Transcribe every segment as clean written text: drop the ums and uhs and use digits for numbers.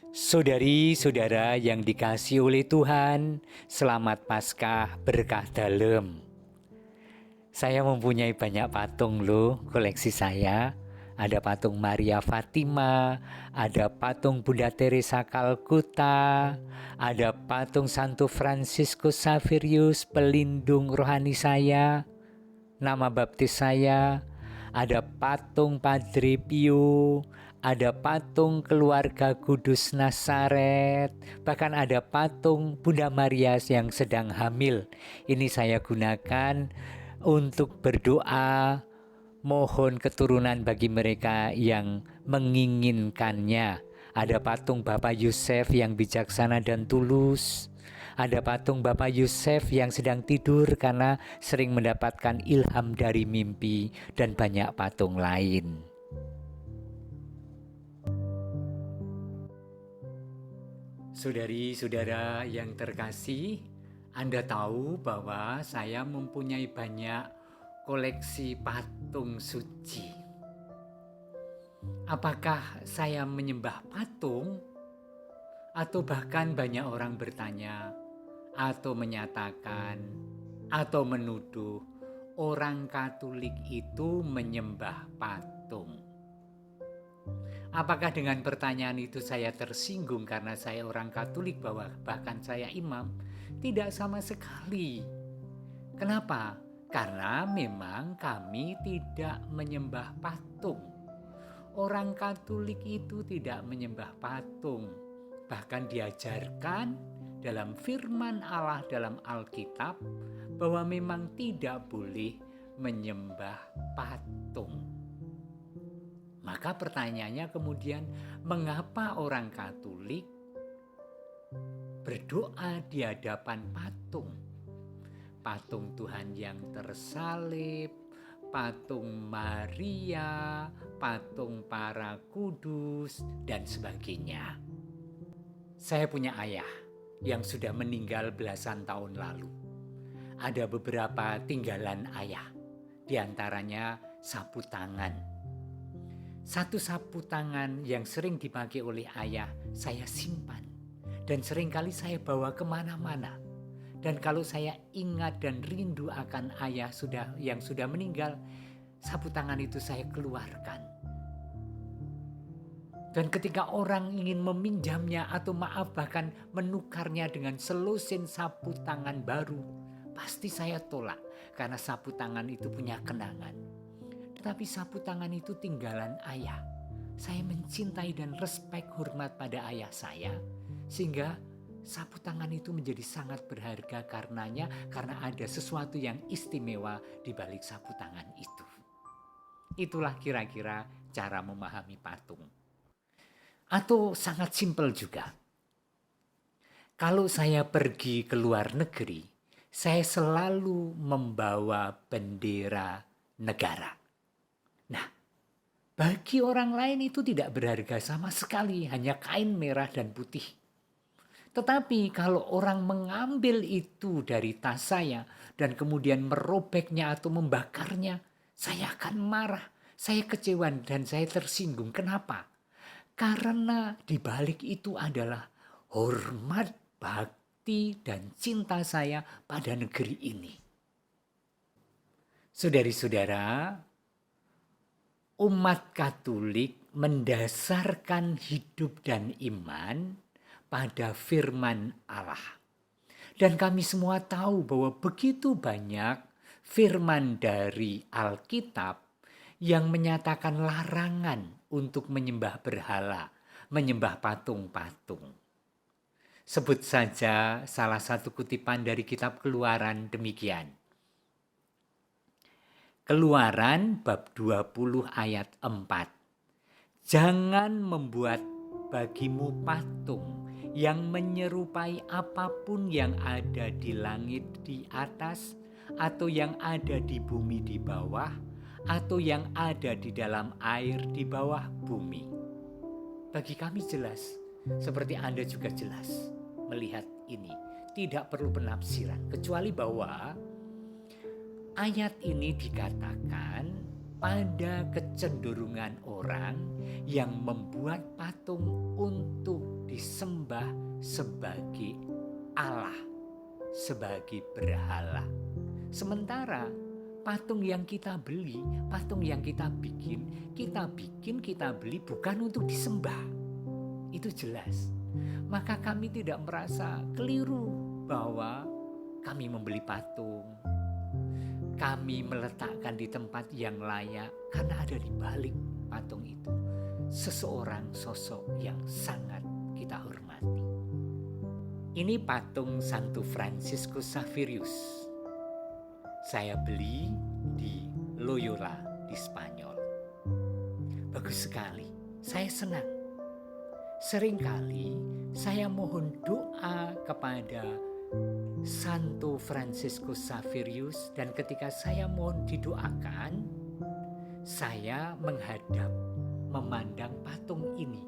Saudari-saudara yang dikasihi oleh Tuhan, selamat Paskah berkah dalam. Saya mempunyai banyak patung loh, koleksi saya. Ada patung Maria Fatima, ada patung Bunda Teresa Kalkuta, ada patung Santo Fransiskus Xaverius, pelindung rohani saya, nama baptis saya, ada patung Padre Pio, ada patung keluarga Kudus Nazaret, bahkan ada patung Bunda Maria yang sedang hamil. Ini saya gunakan untuk berdoa, mohon keturunan bagi mereka yang menginginkannya. Ada patung Bapak Yusuf yang bijaksana dan tulus. Ada patung Bapak Yusuf yang sedang tidur karena sering mendapatkan ilham dari mimpi, dan banyak patung lain. Saudari-saudara yang terkasih, Anda tahu bahwa saya mempunyai banyak koleksi patung suci. Apakah saya menyembah patung? Atau bahkan banyak orang bertanya atau menyatakan atau menuduh orang Katolik itu menyembah patung. Apakah dengan pertanyaan itu saya tersinggung karena saya orang Katolik, bahkan saya imam? Tidak sama sekali. Kenapa? Karena memang kami tidak menyembah patung. Orang Katolik itu tidak menyembah patung. Bahkan diajarkan dalam firman Allah dalam Alkitab bahwa memang tidak boleh menyembah patung. Maka pertanyaannya kemudian, mengapa orang Katolik berdoa di hadapan patung? Patung Tuhan yang tersalib, patung Maria, patung para kudus, dan sebagainya. Saya punya ayah yang sudah meninggal belasan tahun lalu. Ada beberapa tinggalan ayah, diantaranya sapu tangan. Satu sapu tangan yang sering dipakai oleh ayah saya simpan, dan seringkali saya bawa kemana-mana. Dan kalau saya ingat dan rindu akan ayah yang sudah meninggal, sapu tangan itu saya keluarkan. Dan ketika orang ingin meminjamnya atau bahkan menukarnya dengan selusin sapu tangan baru, pasti saya tolak karena sapu tangan itu punya kenangan. Tetapi sapu tangan itu tinggalan ayah. Saya mencintai dan respek hormat pada ayah saya, sehingga sapu tangan itu menjadi sangat berharga karena ada sesuatu yang istimewa di balik sapu tangan itu. Itulah kira-kira cara memahami patung. Atau sangat simpel juga. Kalau saya pergi ke luar negeri, saya selalu membawa bendera negara. Nah, bagi orang lain itu tidak berharga sama sekali, hanya kain merah dan putih. Tetapi kalau orang mengambil itu dari tas saya dan kemudian merobeknya atau membakarnya, saya akan marah, saya kecewa dan saya tersinggung. Kenapa? Karena di balik itu adalah hormat, bakti, dan cinta saya pada negeri ini. Saudari-saudara, umat Katolik mendasarkan hidup dan iman pada firman Allah. Dan kami semua tahu bahwa begitu banyak firman dari Alkitab yang menyatakan larangan untuk menyembah berhala, menyembah patung-patung. Sebut saja salah satu kutipan dari kitab Keluaran demikian. Keluaran bab 20 ayat 4. Jangan membuat bagimu patung yang menyerupai apapun yang ada di langit di atas, atau yang ada di bumi di bawah, atau yang ada di dalam air di bawah bumi. Bagi kami jelas, seperti Anda juga jelas melihat ini. Tidak perlu penafsiran, kecuali bahwa ayat ini dikatakan pada kecenderungan orang yang membuat patung untuk disembah sebagai Allah, sebagai berhala. Sementara patung yang kita beli, patung yang kita bikin, kita beli bukan untuk disembah. Itu jelas. Maka kami tidak merasa keliru bahwa kami membeli patung, kami meletakkan di tempat yang layak, karena ada di balik patung itu seseorang, sosok yang sangat kita hormati. Ini patung Santo Fransiskus Xaverius. Saya beli di Loyola di Spanyol. Bagus sekali, saya senang. Seringkali saya mohon doa kepada Santo Fransiskus Xaverius, dan ketika saya mohon didoakan, saya menghadap, memandang patung ini.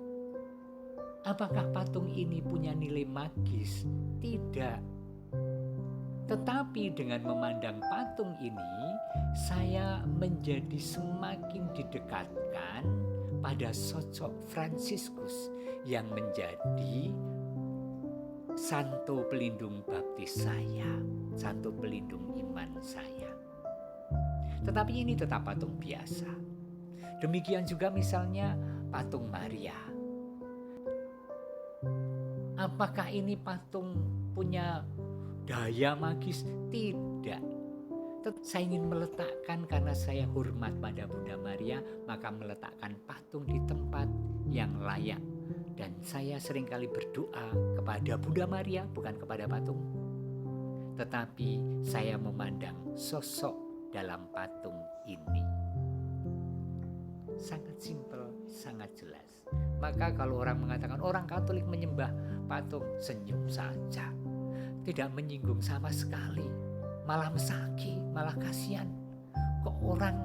Apakah patung ini punya nilai magis? Tidak. Tetapi dengan memandang patung ini, saya menjadi semakin didekatkan pada sosok Fransiskus yang menjadi santo pelindung baptis saya, santo pelindung iman saya. Tetapi ini tetap patung biasa. Demikian juga misalnya patung Maria. Apakah ini patung punya daya magis? Tidak. Saya ingin meletakkan, karena saya hormat pada Bunda Maria, maka meletakkan patung di tempat yang layak. Dan saya seringkali berdoa kepada Bunda Maria, bukan kepada patung. Tetapi saya memandang sosok dalam patung ini. Sangat simpel, sangat jelas. Maka kalau orang mengatakan orang Katolik menyembah patung, senyum saja. Tidak menyinggung sama sekali. Malah mesaki, malah kasihan. Kok orang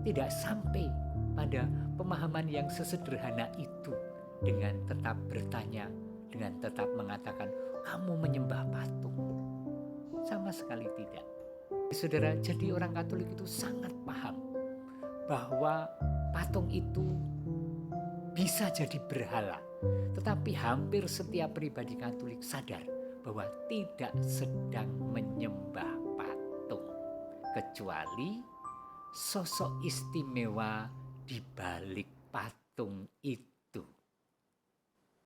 tidak sampai pada pemahaman yang sesederhana itu, dengan tetap bertanya, dengan tetap mengatakan kamu menyembah patung. Sama sekali tidak. Saudara, jadi orang Katolik itu sangat paham bahwa patung itu bisa jadi berhala. Tetapi hampir setiap pribadi Katolik sadar bahwa tidak sedang menyembah patung, kecuali sosok istimewa di balik patung itu.